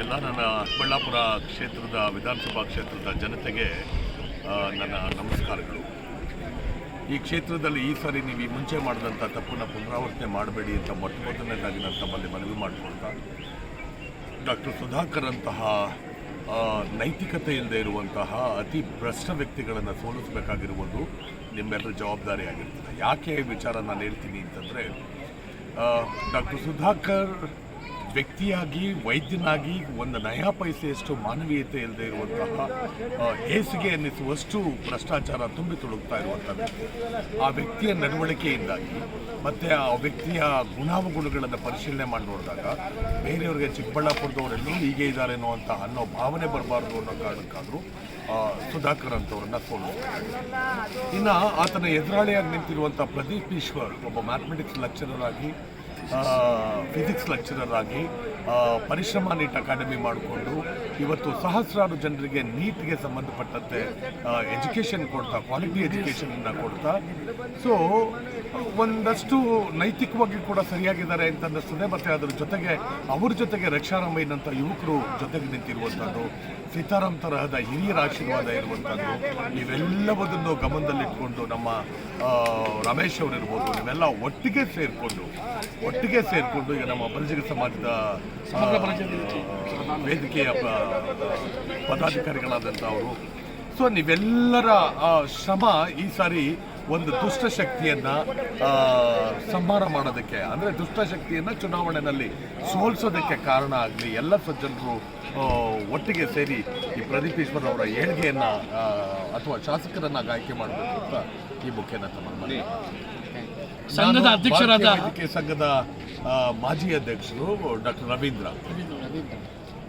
ಎಲ್ಲ ನನ್ನ ಬಳ್ಳಾಪುರ ಕ್ಷೇತ್ರದ ವಿಧಾನಸಭಾ ಕ್ಷೇತ್ರದ ಜನತೆಗೆ ನನ್ನ ನಮಸ್ಕಾರಗಳು. ಈ ಕ್ಷೇತ್ರದಲ್ಲಿ ಈ ಸಾರಿ ನೀವು ಈ ಮುಂಚೆ ಮಾಡಿದಂಥ ತಪ್ಪನ್ನು ಪುನರಾವರ್ತನೆ ಮಾಡಬೇಡಿ ಅಂತ ಮೊದಲನೇದಾಗಿ ನಾನು ತಮ್ಮಲ್ಲಿ ಮನವಿ ಮಾಡಿಕೊಳ್ತಾ, ಡಾಕ್ಟರ್ ಸುಧಾಕರ್ ಅಂತಹ ನೈತಿಕತೆ ಇಲ್ಲದೆ ಇರುವಂತಹ ಅತಿ ಭ್ರಷ್ಟ ವ್ಯಕ್ತಿಗಳನ್ನು ಸೋಲಿಸಬೇಕಾಗಿರುವುದು ನಿಮ್ಮೆಲ್ಲರ ಜವಾಬ್ದಾರಿಯಾಗಿರ್ತದೆ. ಯಾಕೆ ಈ ವಿಚಾರ ನಾನು ಹೇಳ್ತೀನಿ ಅಂತಂದರೆ, ಡಾಕ್ಟರ್ ಸುಧಾಕರ್ ವ್ಯಕ್ತಿಯಾಗಿ, ವೈದ್ಯನಾಗಿ ಒಂದು ನಯಾ ಪೈಸೆಯಷ್ಟು ಮಾನವೀಯತೆ ಇಲ್ಲದೆ ಇರುವಂತಹ ಹೇಸಿಗೆ ಅನ್ನಿಸುವಷ್ಟು ಭ್ರಷ್ಟಾಚಾರ ತುಂಬಿ ತುಳುಕ್ತಾ ಇರುವಂಥದ್ದು. ಆ ವ್ಯಕ್ತಿಯ ನಡವಳಿಕೆಯಿಂದಾಗಿ ಮತ್ತು ಆ ವ್ಯಕ್ತಿಯ ಗುಣಾವಗುಣಗಳನ್ನು ಪರಿಶೀಲನೆ ಮಾಡಿ ನೋಡಿದಾಗ ಬೇರೆಯವರಿಗೆ ಚಿಕ್ಕಬಳ್ಳಾಪುರದವರೆಲ್ಲೂ ಹೀಗೆ ಇದ್ದಾರೆ ಅನ್ನೋ ಭಾವನೆ ಬರಬಾರ್ದು ಅನ್ನೋ ಕಾರಣಕ್ಕಾದರೂ ಸುಧಾಕರ್ ಅಂತವ್ರನ್ನ ಸೋಲಿಸ್ತಾರೆ. ಇನ್ನು ಆತನ ಎದುರಾಳಿಯಾಗಿ ನಿಂತಿರುವಂಥ ಪ್ರದೀಪ್ ಈಶ್ವರ್ ಒಬ್ಬ ಮ್ಯಾಥಮೆಟಿಕ್ಸ್ ಲೆಕ್ಚರರ್ ಆಗಿ, ಫಿಸಿಕ್ಸ್ ಲೆಕ್ಚರರ್ ಆಗಿ ಪರಿಶ್ರಮ ನೀಟ್ ಅಕಾಡೆಮಿ ಮಾಡಿಕೊಂಡು ಇವತ್ತು ಸಹಸ್ರಾರು ಜನರಿಗೆ ನೀಟ್ಗೆ ಸಂಬಂಧಪಟ್ಟಂತೆ ಎಜುಕೇಷನ್ ಕೊಡ್ತಾ, ಕ್ವಾಲಿಟಿ ಎಜುಕೇಷನನ್ನು ಕೊಡ್ತಾ, ಸೊ ಒಂದಷ್ಟು ನೈತಿಕವಾಗಿ ಕೂಡ ಸರಿಯಾಗಿದ್ದಾರೆ ಅಂತ ಅನ್ನಿಸ್ತದೆ. ಮತ್ತು ಅದರ ಜೊತೆಗೆ ಅವ್ರ ಜೊತೆಗೆ ರಕ್ಷಾರಾಮಯ್ಯನ್ ಅಂತ ಯುವಕರು ಜೊತೆಗೆ ನಿಂತಿರುವಂಥದ್ದು, ಸೀತಾರಾಮ್ ತರಹದ ಹಿರಿಯರ ಆಶೀರ್ವಾದ ಇರುವಂಥದ್ದು, ಇವೆಲ್ಲವುದನ್ನು ಗಮನದಲ್ಲಿಟ್ಕೊಂಡು ನಮ್ಮ ರಮೇಶ್ ಅವರಿರ್ಬೋದು, ಇವೆಲ್ಲ ಒಟ್ಟಿಗೆ ಸೇರಿಕೊಂಡು ಈಗ ನಮ್ಮ ಬಲಿಜಿಗ ಸಮಾಜದ ವೇದಿಕೆಯ ಪದಾಧಿಕಾರಿಗಳಾದಂಥ ಅವರು, ಸೊ ನೀವೆಲ್ಲರ ಶ್ರಮ ಈ ಸಾರಿ ಒಂದು ದುಷ್ಟಶಕ್ತಿಯನ್ನು ಸಂಹಾರ ಮಾಡೋದಕ್ಕೆ, ಅಂದರೆ ದುಷ್ಟಶಕ್ತಿಯನ್ನು ಚುನಾವಣೆಯಲ್ಲಿ ಸೋಲಿಸೋದಕ್ಕೆ ಕಾರಣ ಆಗಲಿ. ಎಲ್ಲ ಸಜ್ಜನರು ಒಟ್ಟಿಗೆ ಸೇರಿ ಈ ಪ್ರದೀಪ್ ಈಶ್ವರ್ ಅವರ ಏಳಿಗೆಯನ್ನು ಅಥವಾ ಶಾಸಕರನ್ನು ಆಯ್ಕೆ ಮಾಡಬೇಕು ಅಂತ ಈ ಮುಖ್ಯನ ತಮ್ಮ ಸಂಘದ ಅಧ್ಯಕ್ಷರಾದ ಸಂಘದ ಮಾಜಿ ಅಧ್ಯಕ್ಷರು ಡಾಕ್ಟರ್ ರವೀಂದ್ರ